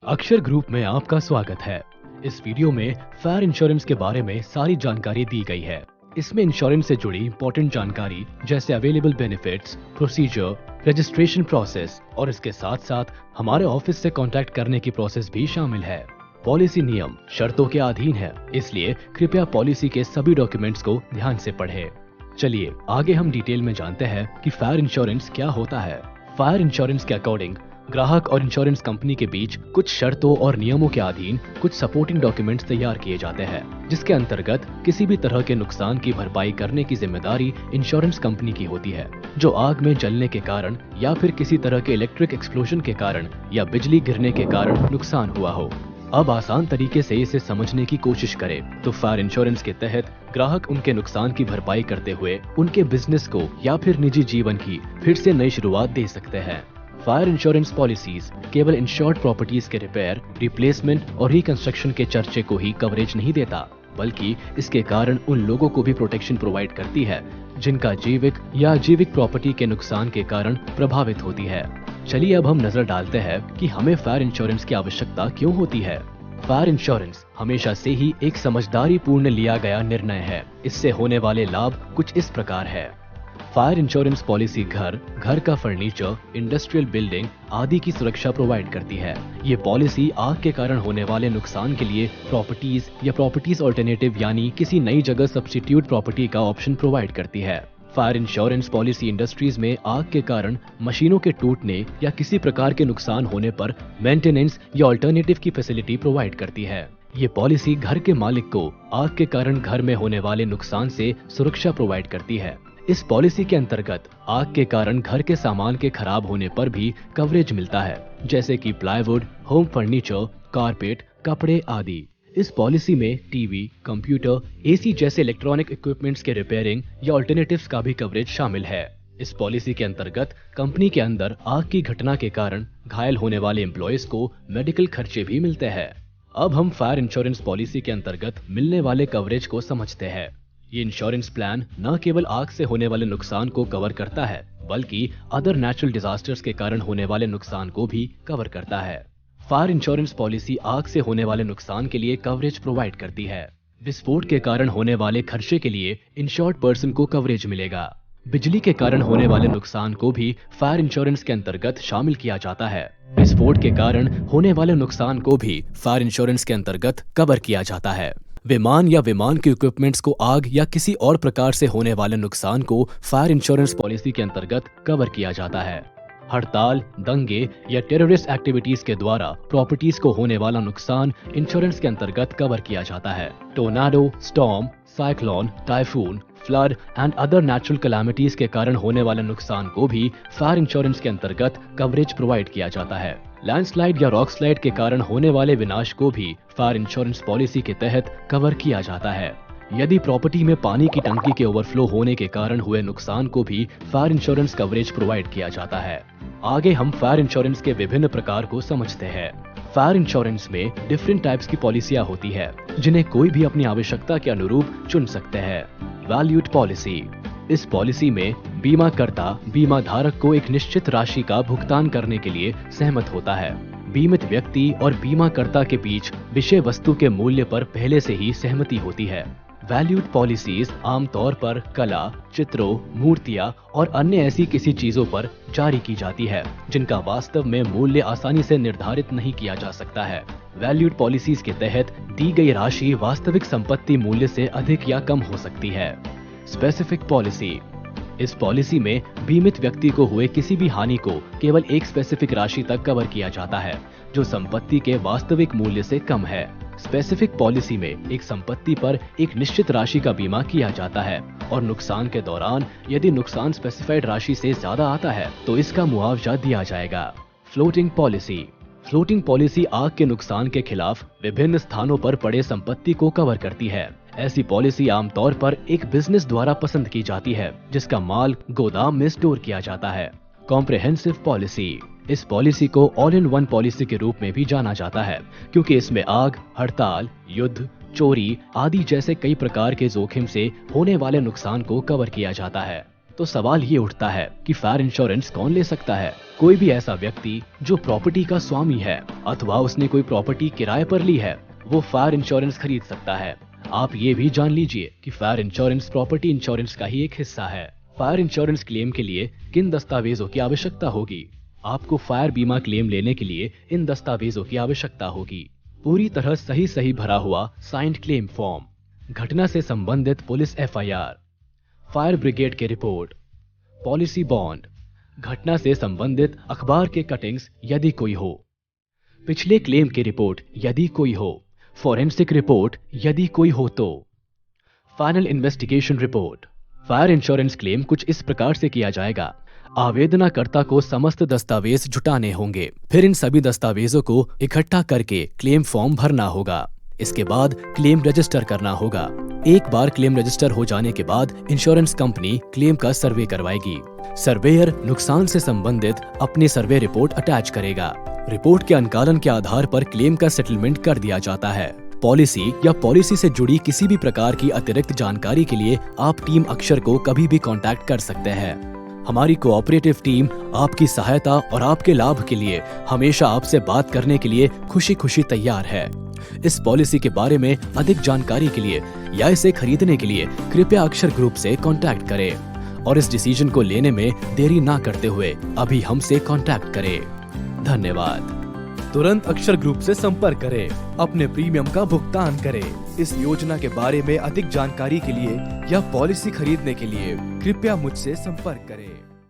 अक्षर ग्रुप में आपका स्वागत है। इस वीडियो में फायर इंश्योरेंस के बारे में सारी जानकारी दी गई है। इसमें इंश्योरेंस से जुड़ी इंपॉर्टेंट जानकारी जैसे available benefits, procedure, registration process और इसके साथ साथ हमारे ऑफिस से कांटेक्ट करने की प्रोसेस भी शामिल है। पॉलिसी नियम शर्तों के अधीन है, इसलिए कृपया पॉलिसी के सभी डॉक्यूमेंट्स को ध्यान से पढ़ें। चलिए आगे हम डिटेल में जानते हैं कि फायर इंश्योरेंस क्या होता है। फायर इंश्योरेंस के अकॉर्डिंग ग्राहक और इंश्योरेंस कंपनी के बीच कुछ शर्तों और नियमों के अधीन कुछ सपोर्टिंग डॉक्यूमेंट्स तैयार किए जाते हैं, जिसके अंतर्गत किसी भी तरह के नुकसान की भरपाई करने की जिम्मेदारी इंश्योरेंस कंपनी की होती है, जो आग में जलने के कारण या फिर किसी तरह के इलेक्ट्रिक एक्सप्लोजन के कारण या बिजली गिरने के कारण नुकसान हुआ हो। अब आसान तरीके से इसे समझने की कोशिश करें तो फायर इंश्योरेंस के तहत ग्राहक उनके नुकसान की भरपाई करते हुए उनके बिजनेस को या फिर निजी जीवन की फिर से नई शुरुआत दे सकते हैं। फायर इंश्योरेंस पॉलिसीज केवल इंश्योर्ड प्रॉपर्टीज के रिपेयर, रिप्लेसमेंट और रिकंस्ट्रक्शन के चर्चे को ही कवरेज नहीं देता, बल्कि इसके कारण उन लोगों को भी प्रोटेक्शन प्रोवाइड करती है जिनका जैविक या अजैविक प्रॉपर्टी के नुकसान के कारण प्रभावित होती है। चलिए अब हम नजर डालते हैं कि हमें फायर इंश्योरेंस की आवश्यकता क्यों होती है। फायर इंश्योरेंस हमेशा से ही एक समझदारी पूर्ण लिया गया निर्णय है। इससे होने वाले लाभ कुछ इस प्रकार है। फायर इंश्योरेंस पॉलिसी घर का फर्नीचर, इंडस्ट्रियल बिल्डिंग आदि की सुरक्षा प्रोवाइड करती है। ये पॉलिसी आग के कारण होने वाले नुकसान के लिए प्रॉपर्टीज या प्रॉपर्टीज ऑल्टरनेटिव यानी किसी नई जगह सब्स्टिट्यूट प्रॉपर्टी का ऑप्शन प्रोवाइड करती है। फायर इंश्योरेंस पॉलिसी इंडस्ट्रीज में आग के कारण मशीनों के टूटने या किसी प्रकार के नुकसान होने पर मेंटेनेंस या ऑल्टरनेटिव की फैसिलिटी प्रोवाइड करती है। ये पॉलिसी घर के मालिक को आग के कारण घर में होने वाले नुकसान से सुरक्षा प्रोवाइड करती है। इस पॉलिसी के अंतर्गत आग के कारण घर के सामान के खराब होने पर भी कवरेज मिलता है, जैसे कि प्लाईवुड, होम फर्नीचर, कारपेट, कपड़े आदि। इस पॉलिसी में टीवी, कंप्यूटर, एसी जैसे इलेक्ट्रॉनिक इक्विपमेंट्स के रिपेयरिंग या ऑल्टरनेटिव्स का भी कवरेज शामिल है। इस पॉलिसी के अंतर्गत कंपनी के अंदर आग की घटना के कारण घायल होने वाले एम्प्लॉयज को मेडिकल खर्चे भी मिलते हैं। अब हम फायर इंश्योरेंस पॉलिसी के अंतर्गत मिलने वाले कवरेज को समझते हैं। ये इंश्योरेंस प्लान न केवल आग से होने वाले नुकसान को कवर करता है, बल्कि अदर नेचुरल डिजास्टर्स के कारण होने वाले नुकसान को भी कवर करता है। फायर इंश्योरेंस पॉलिसी आग से होने वाले नुकसान के लिए कवरेज प्रोवाइड करती है। विस्फोट के कारण होने वाले खर्चे के लिए इंश्योर्ड पर्सन को कवरेज मिलेगा। बिजली के कारण होने वाले नुकसान को भी फायर इंश्योरेंस के अंतर्गत शामिल किया जाता है। विस्फोट के कारण होने वाले नुकसान को भी फायर इंश्योरेंस के अंतर्गत कवर किया जाता है। विमान या विमान के इक्विपमेंट्स को आग या किसी और प्रकार से होने वाले नुकसान को फायर इंश्योरेंस पॉलिसी के अंतर्गत कवर किया जाता है। हड़ताल, दंगे या टेररिस्ट एक्टिविटीज के द्वारा प्रॉपर्टीज को होने वाला नुकसान इंश्योरेंस के अंतर्गत कवर किया जाता है। Tornado, storm, cyclone, typhoon, flood and other natural calamities के कारण होने वाले नुकसान को भी फायर इंश्योरेंस के अंतर्गत कवरेज प्रोवाइड किया जाता है। लैंडस्लाइड या रॉक स्लाइड के कारण होने वाले विनाश को भी फायर इंश्योरेंस पॉलिसी के तहत कवर किया जाता है। यदि प्रॉपर्टी में पानी की टंकी के ओवरफ्लो होने के कारण हुए नुकसान को भी फायर इंश्योरेंस कवरेज प्रोवाइड किया जाता है। आगे हम फायर इंश्योरेंस के विभिन्न प्रकार को समझते हैं। फायर इंश्योरेंस में डिफरेंट टाइप्स की पॉलिसियां होती है, जिन्हें कोई भी अपनी आवश्यकता के अनुरूप चुन सकते हैं। Valued policy. इस पॉलिसी में बीमा करता बीमा धारक को एक निश्चित राशि का भुगतान करने के लिए सहमत होता है। बीमित व्यक्ति और बीमाकर्ता के बीच विषय वस्तु के मूल्य पर पहले से ही सहमति होती है। वैल्यूड पॉलिसीज आमतौर पर कला, चित्रों, मूर्तियां और अन्य ऐसी किसी चीजों पर जारी की जाती है जिनका वास्तव में मूल्य आसानी से निर्धारित नहीं किया जा सकता है। वैल्यूड पॉलिसीज के तहत दी गई राशि वास्तविक संपत्ति मूल्य से अधिक या कम हो सकती है। Specific policy. इस पॉलिसी में बीमित व्यक्ति को हुए किसी भी हानि को केवल एक स्पेसिफिक राशि तक कवर किया जाता है, जो संपत्ति के वास्तविक मूल्य से कम है। स्पेसिफिक पॉलिसी में एक संपत्ति पर एक निश्चित राशि का बीमा किया जाता है और नुकसान के दौरान यदि नुकसान स्पेसिफाइड राशि से ज्यादा आता है तो इसका मुआवजा दिया जाएगा। Floating policy. फ्लोटिंग पॉलिसी आग के नुकसान के खिलाफ विभिन्न स्थानों पर पड़े संपत्ति को कवर करती है। ऐसी पॉलिसी आमतौर पर एक बिजनेस द्वारा पसंद की जाती है जिसका माल गोदाम में स्टोर किया जाता है। Comprehensive policy. इस पॉलिसी को ऑल इन वन पॉलिसी के रूप में भी जाना जाता है, क्योंकि इसमें आग, हड़ताल, युद्ध, चोरी आदि जैसे कई प्रकार के जोखिम से होने वाले नुकसान को कवर किया जाता है। तो सवाल ये उठता है कि फायर इंश्योरेंस कौन ले सकता है? कोई भी ऐसा व्यक्ति जो प्रॉपर्टी का स्वामी है अथवा उसने कोई प्रॉपर्टी किराए पर ली है, वो फायर इंश्योरेंस खरीद सकता है। आप ये भी जान लीजिए कि फायर इंश्योरेंस प्रॉपर्टी इंश्योरेंस का ही एक हिस्सा है। फायर इंश्योरेंस क्लेम के लिए किन दस्तावेजों की आवश्यकता होगी? आपको फायर बीमा क्लेम लेने के लिए इन दस्तावेजों की आवश्यकता होगी। पूरी तरह सही भरा हुआ साइंड क्लेम फॉर्म, घटना से संबंधित पुलिस FIR, फायर ब्रिगेड के रिपोर्ट, पॉलिसी बॉन्ड, घटना से संबंधित अखबार के कटिंग्स यदि कोई हो, पिछले क्लेम की रिपोर्ट यदि कोई हो, फॉरेंसिक रिपोर्ट यदि कोई हो तो, final investigation report. Fire insurance claim कुछ इस प्रकार से किया जाएगा। आवेदनकर्ता को समस्त दस्तावेज जुटाने होंगे, फिर इन सभी दस्तावेजों को इकट्ठा करके क्लेम फॉर्म भरना होगा। इसके बाद क्लेम रजिस्टर करना होगा। एक बार क्लेम रजिस्टर हो जाने के बाद इंश्योरेंस कंपनी क्लेम का सर्वे करवाएगी। सर्वेयर नुकसान से संबंधित अपनी सर्वे रिपोर्ट अटैच करेगा। रिपोर्ट के अंकलन के आधार पर क्लेम का सेटलमेंट कर दिया जाता है। पॉलिसी या पॉलिसी से जुड़ी किसी भी प्रकार की अतिरिक्त जानकारी के लिए आप टीम अक्षर को कभी भी कांटेक्ट कर सकते हैं। हमारी कोऑपरेटिव टीम आपकी सहायता और आपके लाभ के लिए हमेशा आपसे बात करने के लिए खुशी तैयार है। इस पॉलिसी के बारे में अधिक जानकारी के लिए या इसे खरीदने के लिए कृपया अक्षर ग्रुप से कांटेक्ट करें और इस डिसीजन को लेने में देरी ना करते हुए अभी हमसे कांटेक्ट करें। धन्यवाद। तुरंत अक्षर ग्रुप से संपर्क करें, अपने प्रीमियम का भुगतान करें। इस योजना के बारे में अधिक जानकारी के लिए या पॉलिसी खरीदने के लिए कृपया मुझसे संपर्क करें।